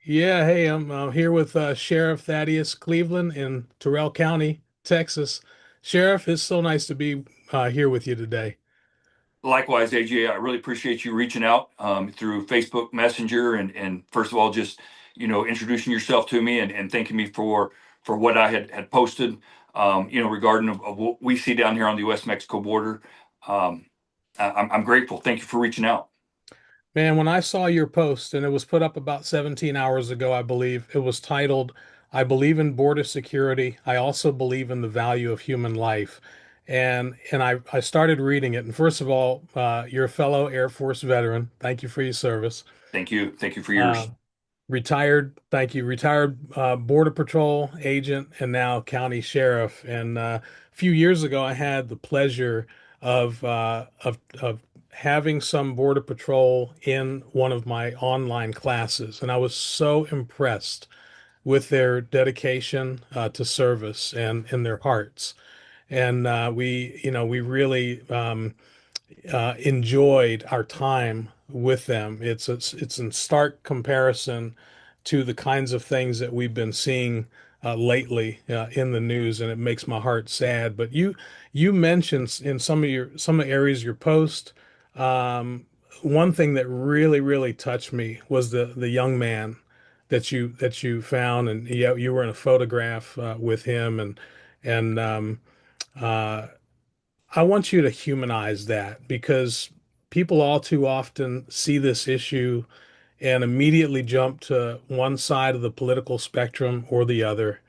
Yeah, hey, I'm here with Sheriff Thaddeus Cleveland in Terrell County, Texas. Sheriff, it's so nice to be here with you today. Likewise, AJ, I really appreciate you reaching out through Facebook Messenger and first of all, just introducing yourself to me and thanking me for what I had posted, regarding of what we see down here on the U.S. Mexico border. Um, I'm grateful. Thank you for reaching out. Man, when I saw your post, and it was put up about 17 hours ago, I believe, it was titled, I believe in border security. I also believe in the value of human life. And I started reading it. And first of all, you're a fellow Air Force veteran. Thank you for your service. Thank you. Thank you for Uh, yours. Retired, thank you, retired Border Patrol agent and now county sheriff. And a few years ago, I had the pleasure of having some Border Patrol in one of my online classes, and I was so impressed with their dedication to service and their hearts. And we really enjoyed our time with them. It's in stark comparison to the kinds of things that we've been seeing lately in the news, and it makes my heart sad. But you mentioned in some of the areas of your post, um, one thing that really touched me was the young man that you found, and you were in a photograph with him, and uh, I want you to humanize that because people all too often see this issue and immediately jump to one side of the political spectrum or the other.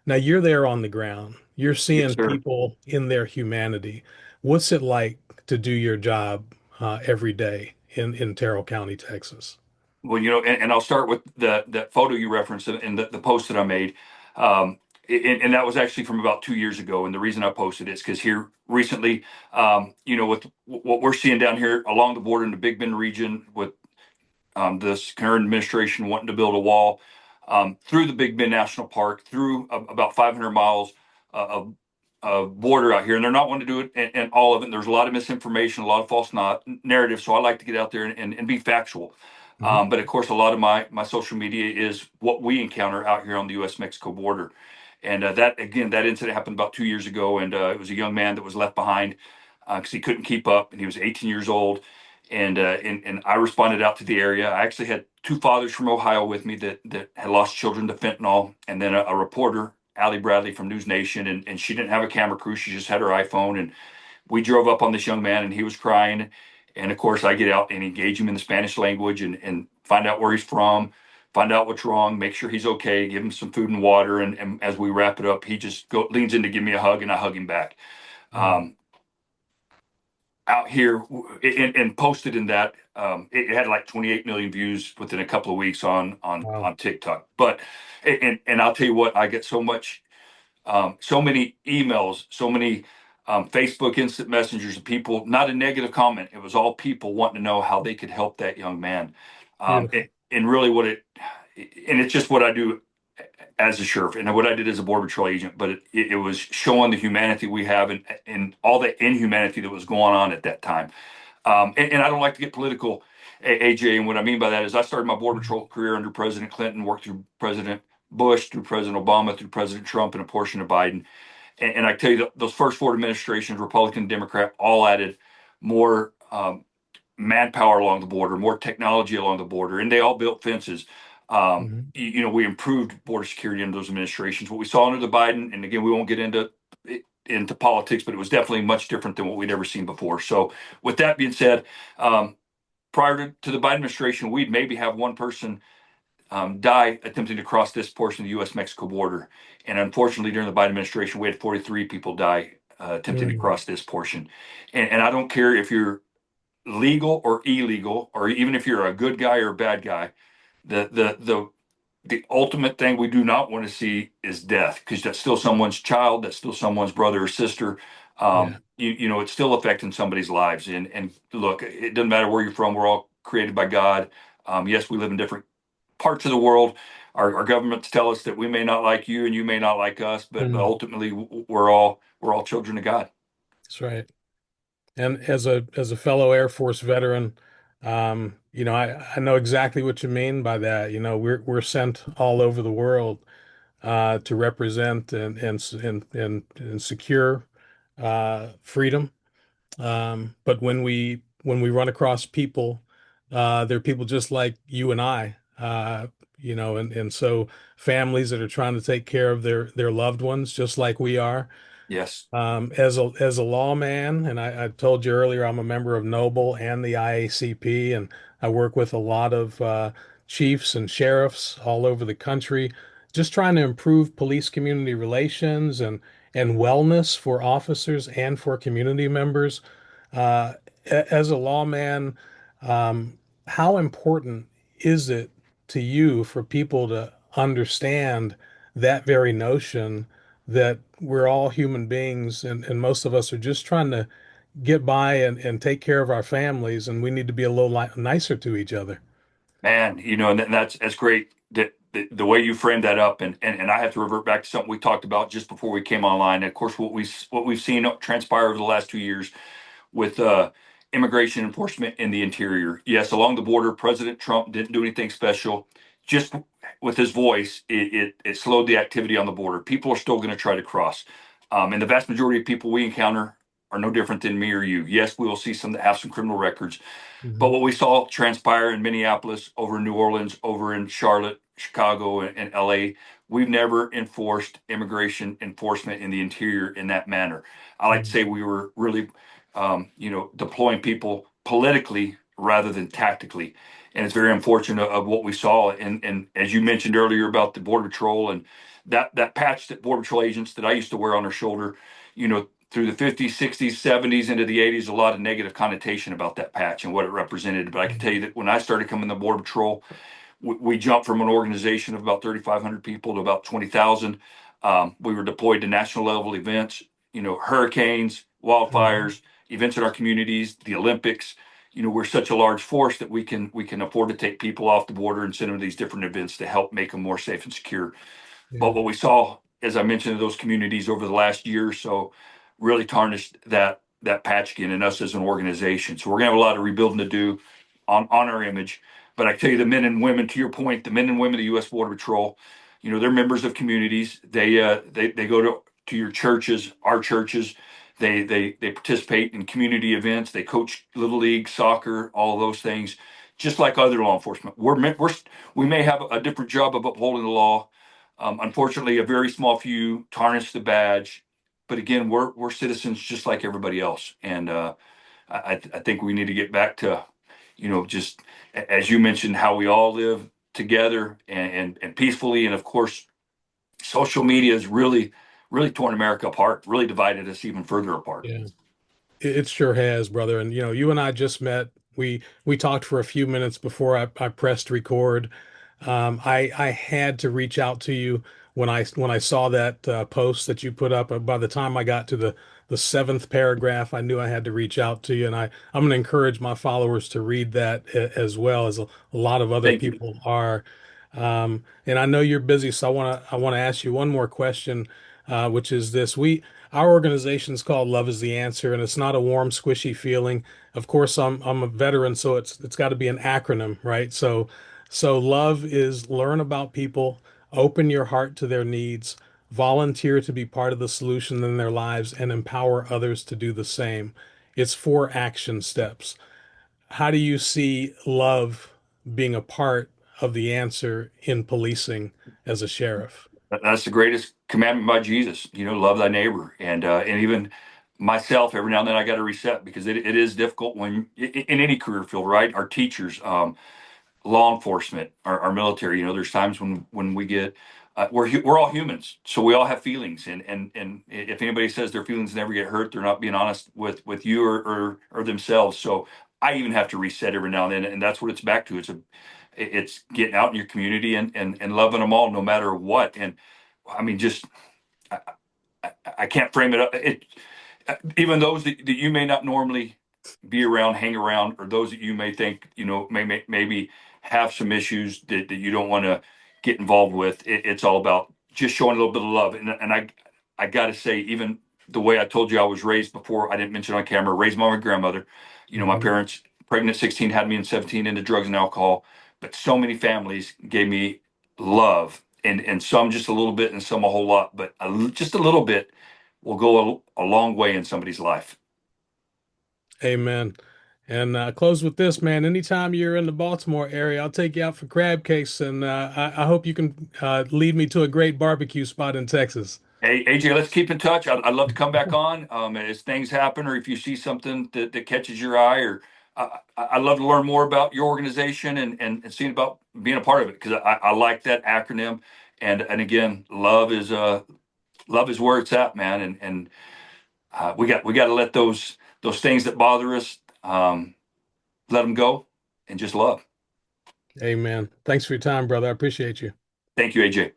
Now you're there on the ground. You're Yes, seeing sir. people in their humanity. What's it like to do your job every day in Terrell County, Texas? Well, and I'll start with that photo you referenced and the post that I made. And that was actually from about 2 years ago. And the reason I posted it is because here recently, with what we're seeing down here along the border in the Big Bend region, with this current administration wanting to build a wall through the Big Bend National Park, through about 500 miles of border out here, and they're not wanting to do it, and all of it. There's a lot of misinformation, a lot of false narratives. So I like to get out there and be factual. Mhm. But of course, a lot of my social media is what we encounter out here on the U.S. Mexico border. And that incident happened about 2 years ago, and it was a young man that was left behind because he couldn't keep up, and he was 18 years old. And I responded out to the area. I actually had two fathers from Ohio with me that had lost children to fentanyl, and then a reporter, Allie Bradley from News Nation, and she didn't have a camera crew; she just had her iPhone. And we drove up on this young man, and he was crying. And of course, I get out and engage him in the Spanish language and find out where he's from, find out what's wrong, make sure he's okay, give him some food and water. And as we wrap it up, he just leans in to give me a hug, and I hug him back. Mm. Um, Out here and posted in that it had like 28 million views within a couple of weeks Wow. on TikTok. But and I'll tell you what, I get so many emails, so many Facebook instant messengers of people, not a negative comment. It was all people wanting to know how they could help that young man. Beautiful. And really and it's just what I do as a sheriff and what I did as a border patrol agent, but it was showing the humanity we have and all the inhumanity that was going on at that time. And I don't like to get political, AJ. And what I mean by that is I started my border Mhm. patrol career under President Clinton, worked through President Bush, through President Obama, through President Trump, and a portion of Biden. And I tell you, those first four administrations, Republican, Democrat, all added more manpower along the border, more technology along the border, and they all built fences. Mhm. We improved border security under those administrations. What we saw under the Biden, and again, we won't get into politics, but it was definitely much different than what we'd ever seen before. So, with that being said, prior to the Biden administration, we'd maybe have one person die attempting to cross this portion of the U.S. Mexico border. And unfortunately, during the Biden administration, we had 43 people die attempting to Mm. cross this portion. And I don't care if you're legal or illegal, or even if you're a good guy or a bad guy, the the the the ultimate thing we do not want to see is death, because that's still someone's child, that's still someone's brother or sister. Yeah. It's still affecting somebody's lives. And look, it doesn't matter where you're from. We're all created by God. Yes, we live in different parts of the world. Our governments tell us that we may not like you and you may not like us, but Mm. ultimately we're all children of God. That's right. And as a fellow Air Force veteran, I know exactly what you mean by that. We're sent all over the world to represent and secure freedom. But when we run across people, they're people just like you and I, and so families that are trying to take care of their loved ones, just like we are. Yes. As a lawman, and I told you earlier, I'm a member of Noble and the IACP, and I work with a lot of chiefs and sheriffs all over the country, just trying to improve police community relations and wellness for officers and for community members. As a lawman, how important is it to you for people to understand that very notion that we're all human beings and most of us are just trying to get by and take care of our families, and we need to be a little nicer to each other? Man, and that's great that the way you framed that up, and I have to revert back to something we talked about just before we came online. And of course, what we've seen transpire over the last 2 years with immigration enforcement in the interior. Yes, along the border, President Trump didn't do anything special. Just with his voice, it slowed the activity on the border. People are still going to try to cross, and the vast majority of people we encounter are no different than me or you. Yes, we will see some that have some criminal records, but Hmm. what we saw transpire in Minneapolis, over in New Orleans, over in Charlotte, Chicago, and L.A., we've never enforced immigration enforcement in the interior in that manner. I like to say we were really, deploying people politically rather than tactically. And it's very unfortunate of what we saw. And as you mentioned earlier about the Border Patrol and that patch that Border Patrol agents that I used to wear on their shoulder, through the 50s, 60s, 70s, into the 80s, a lot of negative connotation about that patch and what it represented. But I can tell you that when I started coming to Border Patrol, we jumped from an organization of about 3,500 people to about 20,000. We were deployed to national level events, hurricanes, Hmm. wildfires, events in our communities, the Olympics. We're such a large force that we can afford to take people off the border and send them to these different events to help make them more safe and secure. But Yeah. what we saw, as I mentioned, in those communities over the last year or so, really tarnished that patch again in us as an organization. So we're gonna have a lot of rebuilding to do on our image. But I tell you, the men and women, to your point, the men and women of the U.S. Border Patrol, they're members of communities. They go to your churches, our churches. They participate in community events. They coach little league, soccer, all of those things, just like other law enforcement. We may have a different job of upholding the law. Unfortunately, a very small few tarnish the badge, but again, we're citizens just like everybody else, and I think we need to get back to, just as you mentioned, how we all live together and peacefully, and of course, social media has really torn America apart, really divided us even further apart. Yeah. It sure has, brother. And you and I just met. We talked for a few minutes before I pressed record. I had to reach out to you when I saw that post that you put up. By the time I got to the seventh paragraph, I knew I had to reach out to you, and I'm going to encourage my followers to read that as well as a lot of other Thank you. people are. And I know you're busy, so I want to ask you one more question, which is this: our organization is called Love is the Answer, and it's not a warm, squishy feeling. Of course, I'm a veteran, so it's got to be an acronym, right? So love is learn about people, open your heart to their needs, volunteer to be part of the solution in their lives, and empower others to do the same. It's 4 action steps. How do you see love being a part of the answer in policing as a sheriff? That's the greatest commandment by Jesus. Love thy neighbor, and even myself. Every now and then, I got to reset because it is difficult when in any career field, right? Our teachers, law enforcement, our military. There's times when we get we're all humans, so we all have feelings, and if anybody says their feelings never get hurt, they're not being honest with you or themselves. So I even have to reset every now and then, and that's what it's back to. It's getting out in your community and loving them all, no matter what. And I mean, just I, I can't frame it up. Even those that you may not normally be around, hang around, or those that you may think, maybe have some issues that you don't want to get involved with. It's all about just showing a little bit of love. And I got to say, even the way I told you I was raised before, I didn't mention on camera, raised by my grandmother. My Hmm. parents pregnant 16, had me in 17 into drugs and alcohol. But so many families gave me love, and some just a little bit, and some a whole lot. But just a little bit will go a long way in somebody's life. Amen. And close with this, man. Anytime you're in the Baltimore area, I'll take you out for crab cakes, and I hope you can lead me to a great barbecue spot in Texas. Hey, AJ, let's keep in touch. I'd love to come back on as things happen, or if you see something that catches your eye, or I'd love to learn more about your organization and seeing about being a part of it because I like that acronym. And again, love is where it's at, man. And we got to let those things that bother us let them go and just love. Amen. Thanks for your time, brother. I appreciate you. Thank you, AJ.